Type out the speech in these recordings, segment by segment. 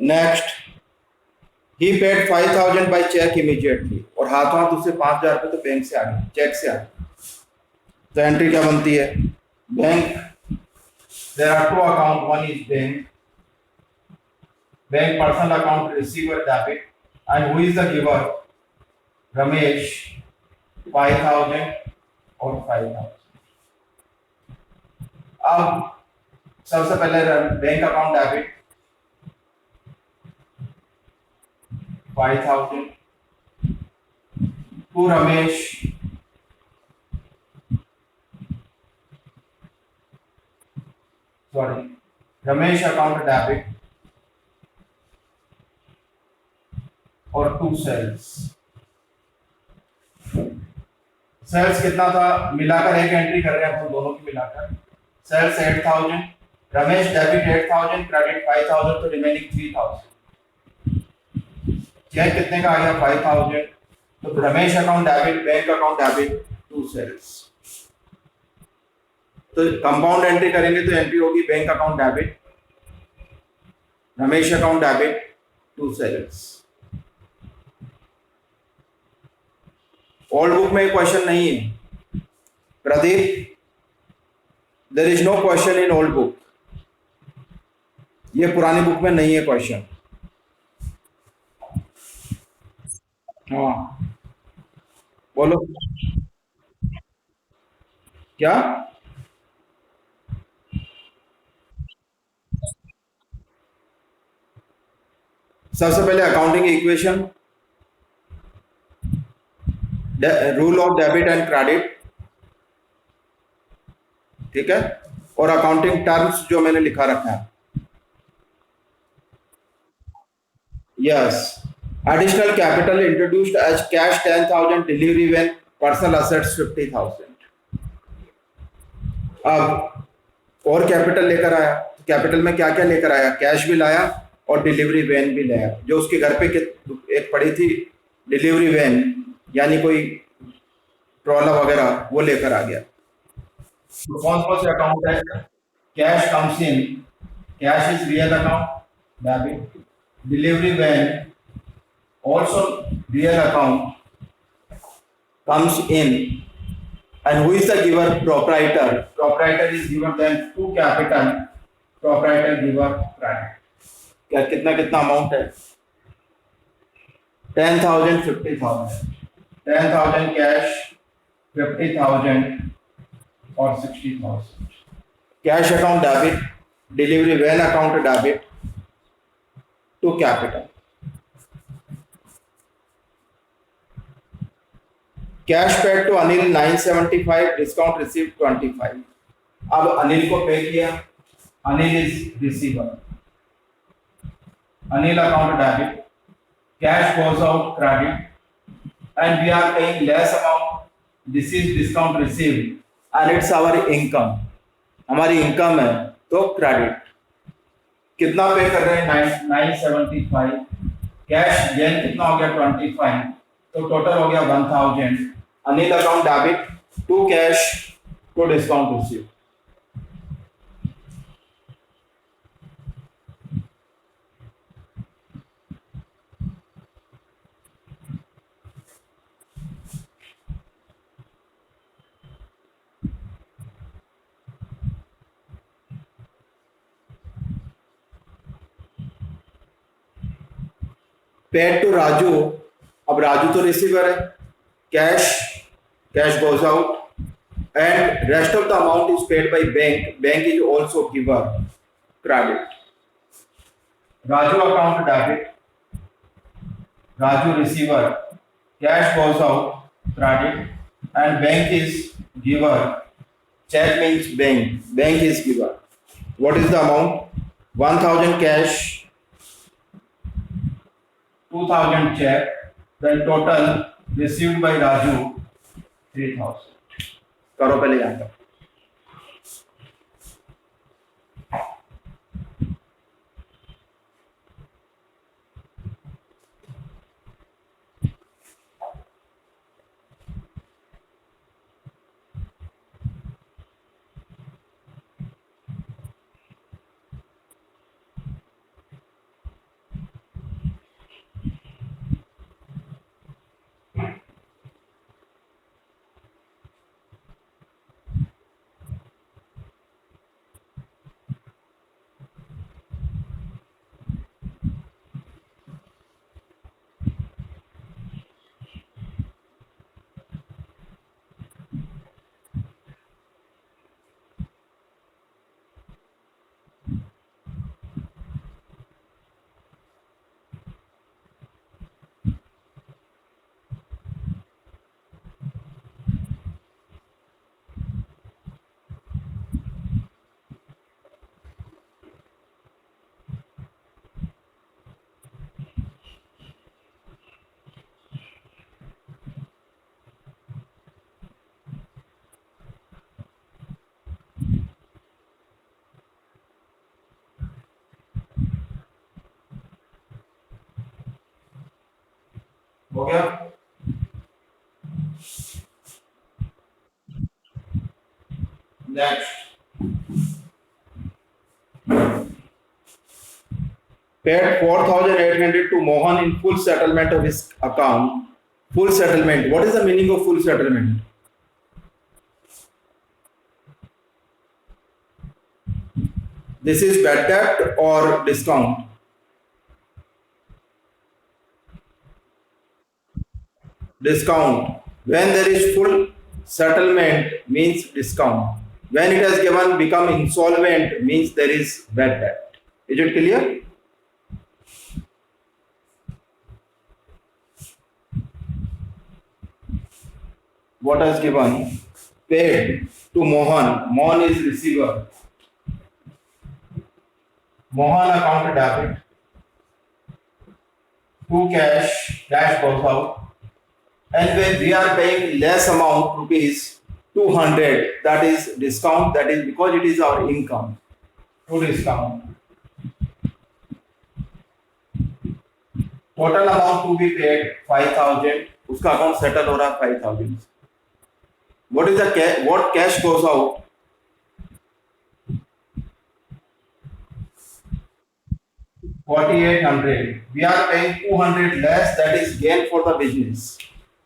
Next, he paid 5,000 by cheque immediately, और हाथों हाथ उससे 5,000 रुपये तो बैंक से आ गए, चेक से आ गए। तो एंट्री क्या बनती है? Bank, there are two account, one is bank personal account receiver debit, and who is the giver? Ramesh, 5,000 और 5,000। अब सबसे पहले bank account debit 5,000 to Ramesh, sorry, Ramesh account debit और टू सेल्स। सेल्स कितना था? मिलाकर एक एंट्री कर रहे हैं हम दोनों की मिलाकर। सेल्स 8,000, रमेश डेबिट 8,000, क्रेडिट 5,000, तो रिमेनिंग 3,000। चेक कितने का आ गया? 5,000। तो Ramesh account debit, bank account debit, to sales. तो कंपाउंड एंट्री करेंगे तो एंट्री होगी bank account debit, Ramesh account debit, to sales. Old book में क्वेश्चन नहीं है Pradeep, there is no question in old book, ये पुरानी बुक में नहीं है क्वेश्चन। हाँ बोलो क्या? सबसे पहले accounting equation, rule of debit and credit, ठीक है, और अकाउंटिंग टर्म्स जो मैंने लिखा रखा है। Yes, additional capital introduced as cash 10,000, delivery van personal assets 50,000। अब और कैपिटल लेकर आया, कैपिटल में क्या क्या लेकर आया? कैश भी लाया और डिलीवरी वैन भी लाया। जो उसके घर पे एक पड़ी थी डिलीवरी वैन, यानी कोई ट्रॉला वगैरह, वो लेकर आ गया। तो कौन से अकाउंट है? Cash comes in, cash is real account debit, delivery van also real account comes in, and who is the giver? Proprietor. Proprietor is given then to capital, proprietor giver credit। क्या कितना कितना amount है? 10,000, 50,000, 10,000 cash, 50,000 और 60,000। Cash account debit, delivery van account debit to capital. Cash paid to Anil 975, discount receive 25। अब अनिल को pay किया, Anil is receiver, Anil account debit, cash goes out credit, and we are paying less amount, this is discount receive and it's our income, हमारी income है तो credit. कितना पे कर रहे हैं? 975, कैश गेन कितना हो गया? 25, तो टोटल हो गया 1,000। Anil account debit to cash to discount receive. Paid to Raju, अब राजू तो रिसीवर है, cash, cash goes out, and rest of the amount is paid by bank, bank is also giver credit। Raju account debit, Raju receiver, cash goes out credit, and bank is giver, check means bank, bank is giver। What is the amount? 1,000 cash, 2,000 check, then total received by Raju 3,000। करो पहले यहाँ पर। हो गया। Next, paid 4,800 to Mohan in full settlement of his account. Full settlement, what is the meaning of full settlement? This is bad debt or discount? Discount. When there is full settlement means discount. When it has given become insolvent means there is bad debt. Is it clear? What has given? Paid to Mohan. Mohan is receiver. Mohan account debit. To cash, cash goes out. And when we are paying less amount, rupees 200, that is discount, that is because it is our income. To discount. Total amount to be paid 5,000. उसका account settle हो रहा है 5,000. What is the what cash goes out? 4,800. We are paying 200 less, that is gain for the business.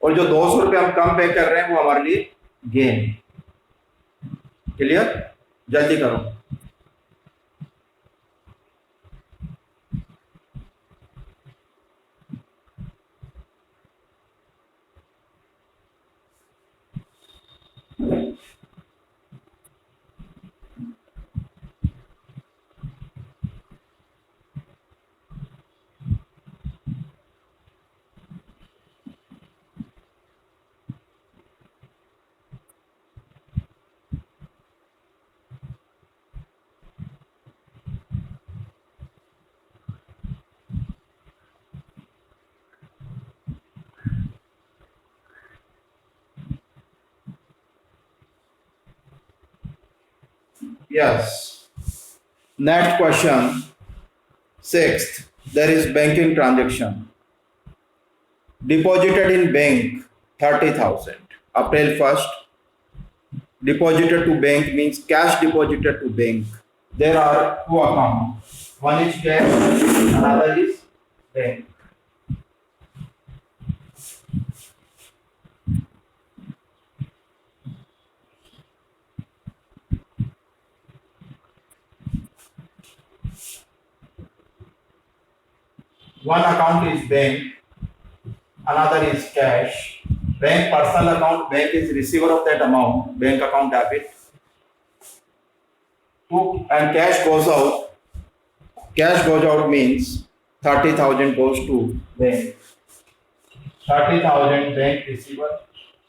और जो 200 रुपये हम कम पे कर रहे हैं वो हमारे लिए गेन. क्लियर? जल्दी करो. Yes. Next question. Sixth, there is banking transaction. Deposited in bank 30,000. April 1st. Deposited to bank means cash deposited to bank. There are two accounts. One is cash, another is bank. One account is bank, another is cash. Bank personal account, bank is receiver of that amount, bank account debit. And cash goes out. Cash goes out means 30,000 goes to bank. 30,000 bank receiver,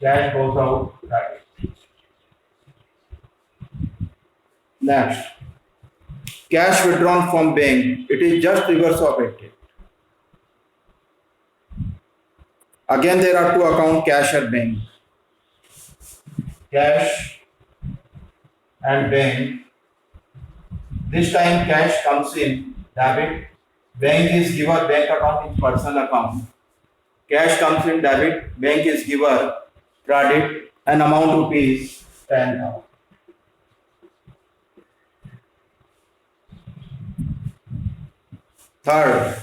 cash goes out debit. Next, cash withdrawn from bank, it is just reverse of it. Again, there are two accounts, cash and bank. Cash and bank. This time cash comes in debit. Bank is giver, bank account is personal account. Cash comes in debit, bank is giver, credit, and amount rupees 10,000. Third,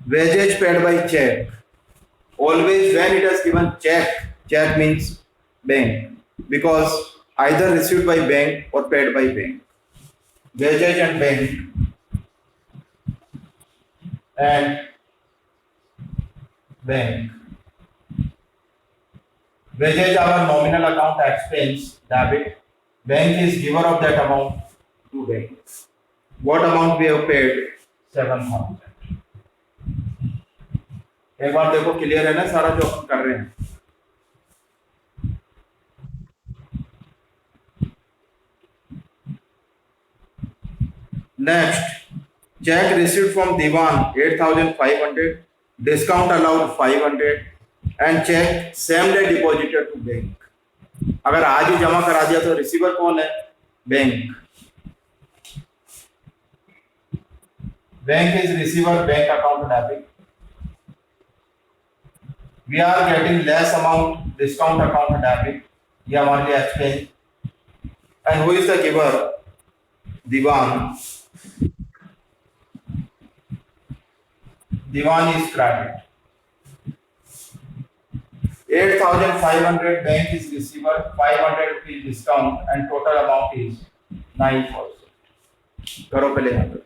wages paid by check. Always when it is given check, check means bank, because either received by bank or paid by bank. Wages and bank. And bank. Wages our nominal account expense, debit. Bank is giver of that amount to bank. What amount we have paid? 7,000. एक बार देखो clear है ना सारा जो हम कर रहे हैं. Next, check received from Diwan 8,500, discount allowed 500, and check same day deposited to bank. अगर आज ही जमा करा दिया तो रिसीवर कौन है? Bank. Bank is receiver, bank account debit. We are getting less amount, discount account debit. ये हमारे लिए expense. And who is the giver? Diwan. Diwan is credit. 8,500 bank is receiver, 500 rupees discount, and total amount is 9,000. करो पहले यहाँ तक.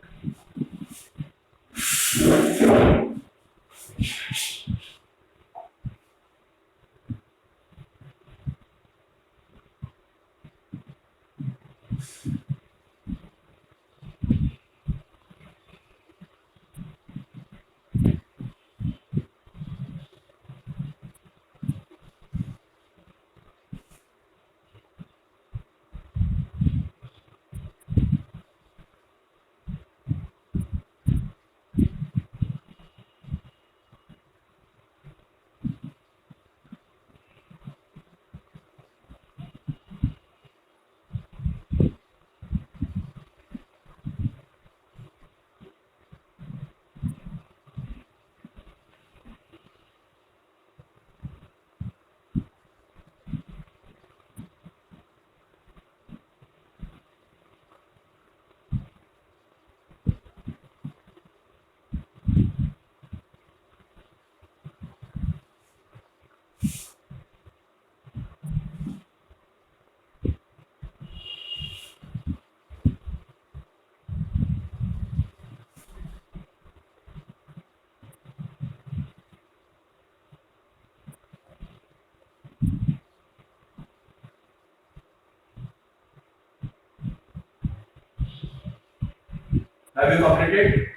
Have you completed?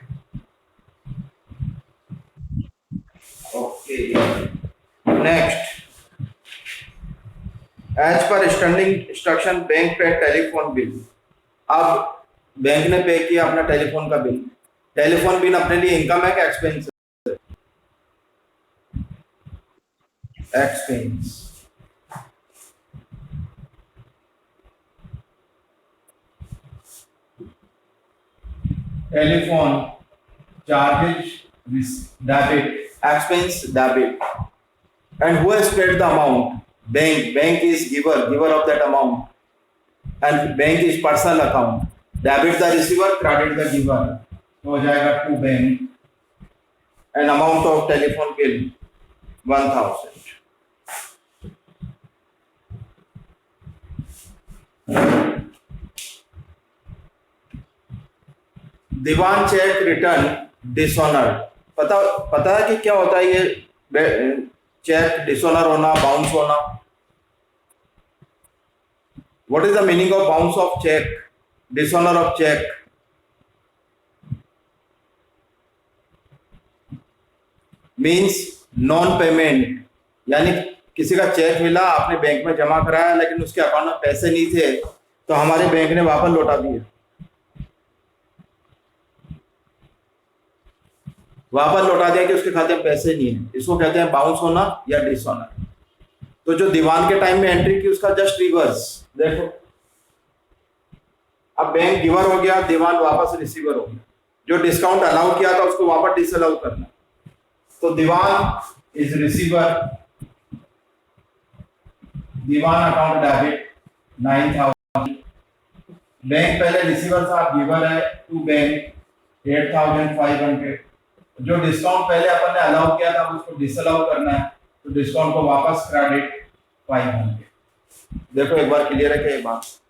Okay. Next, as per standing instruction, bank पे telephone bill. अब bank ने पे किया अपना टेलीफोन का बिल. टेलीफोन बिल अपने लिए इनकम है कि expense? Expense. Telephone charges debit, expense debit. And who has paid the amount? Bank. Bank is giver of that amount. And bank is personal account. Debit the receiver, credit the giver. तो हो जाएगा to bank. And amount of telephone bill 1,000. दीवान cheque return dishonour. पता है कि क्या होता है ये चेक डिसऑनर होना, बाउंस होना? What is the meaning of bounce of cheque, dishonour of cheque? Means non payment. यानी किसी का चेक मिला, आपने बैंक में जमा कराया, लेकिन उसके अकाउंट में पैसे नहीं थे, तो हमारे बैंक ने वापस लौटा दिए. वापस लौटा दिया कि उसके खाते में पैसे नहीं है. इसको कहते हैं बाउंस होना या डिसऑनर. तो जो दीवान के टाइम में एंट्री की उसका जस्ट रिवर्स. देखो, अब बैंक गिवर हो गया, दीवान वापस रिसीवर हो गया. जो डिस्काउंट अलाउ किया था उसको वापस डिसअलाउ करना. तो Dewan is receiver, Dewan account debit 9,000. Bank पहले रिसीवर था, गिवर है टू बैंक 8,500. जो डिस्काउंट पहले अपन ने अलाउ किया था उसको डिसअलाउ करना है, तो डिस्काउंट को वापस क्रेडिट 500. देखो एक बार क्लियर है क्या ये बात?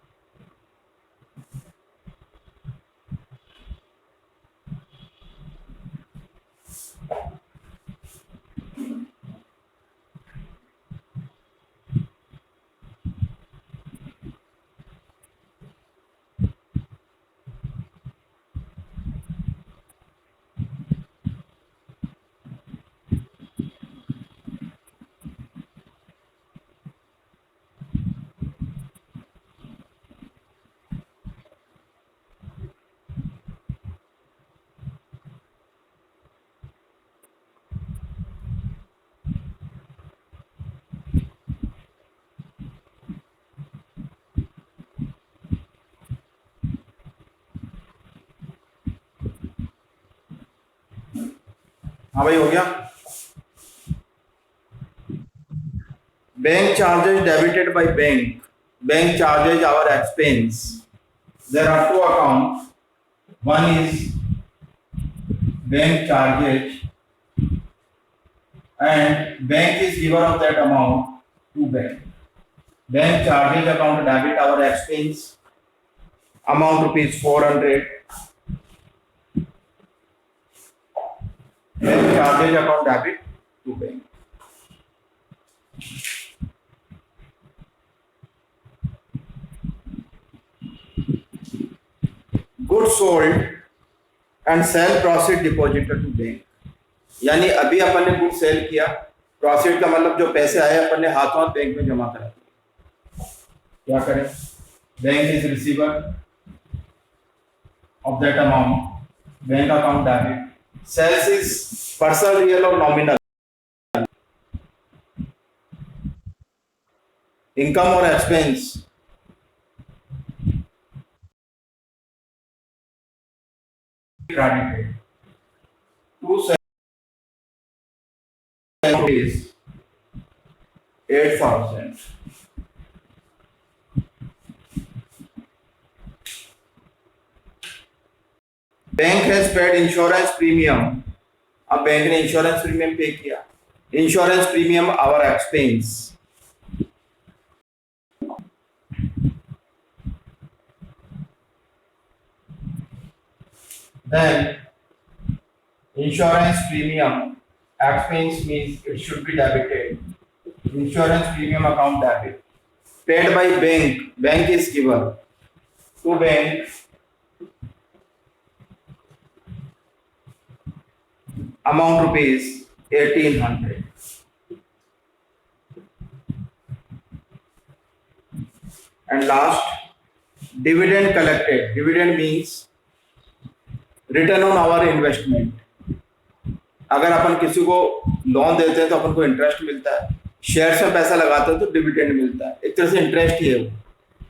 हाँ भाई, हो गया। Bank charges debited by bank. Bank charges our expense. There are two accounts. One is bank charges, and bank is giver of that amount to bank. Bank charges account debit our expense amount rupees 400. Bank charges account debit to bank. Goods sold and sell proceed deposited to bank. यानी अभी अपन ने good cell किया, profit का मतलब जो पैसे आए अपन ने हाथों हाथ बैंक में जमा करा दिए। क्या करें? Bank is receiver of that amount, bank account debit. Sales is personal, real और नॉमिनल। इनकम और expense credited to sell is 8,000. Bank has paid insurance premium. अब बैंक ने इंश्योरेंस प्रीमियम पे किया। Insurance premium our expense. Then insurance premium expense means it should be debited. Insurance premium account debit. Paid by bank. Bank is given to bank amount rupees 1800. And last, dividend collected. Dividend means return on our investment. अगर अपन किसी को loan देते हैं तो अपन को interest मिलता है, शेयर्स में पैसा लगाते हैं तो डिविडेंड मिलता है। एक तरह से इंटरेस्ट ही है वो,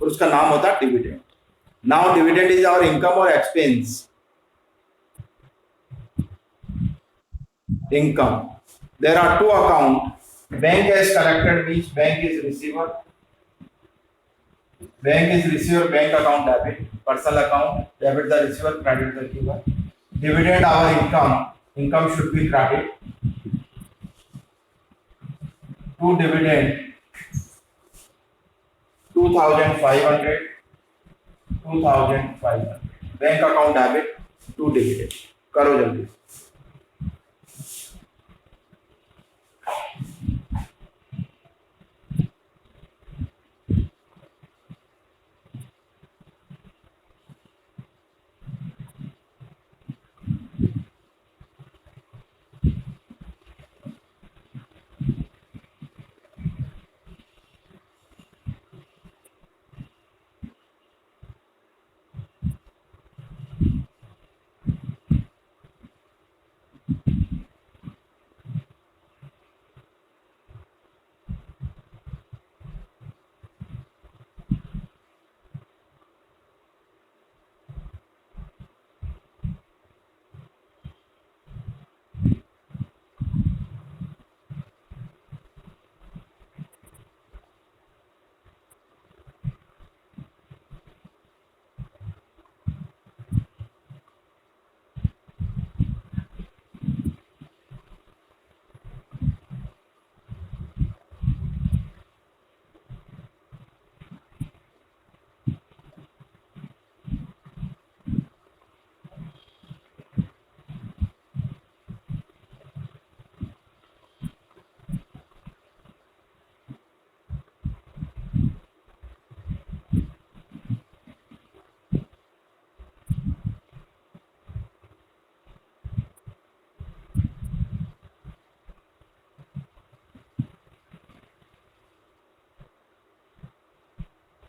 और उसका नाम होता है dividend. Now dividend is our income और expense. Income, there are two account. Bank has collected means bank is receiver. Bank is receiver, bank account debit, personal account debit the receiver, credit the giver. Dividend our income, income should be credit to dividend 2,500, 2,500 bank account debit to dividend। करो जल्दी।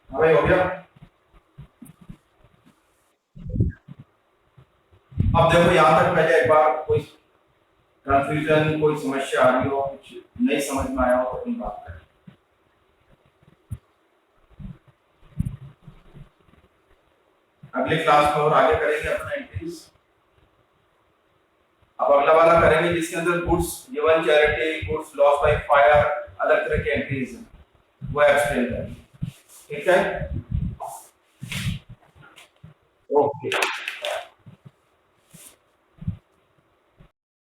भाई हो गया। अब देखो यहाँ तक पहले एक बार कोई कंफ्यूजन, कोई समस्या आ रही हो, कुछ नहीं समझ में आया हो तो अपन बात करें। अगली क्लास में और आगे करेंगे अपना एंट्रीज। अब अगला वाला करेंगे जिसके अंदर goods given charity, goods lost by fire, अलग तरह के एंट्रीज हैं, वो एक्सप्लेन करेंगे। ठीक है, ओके।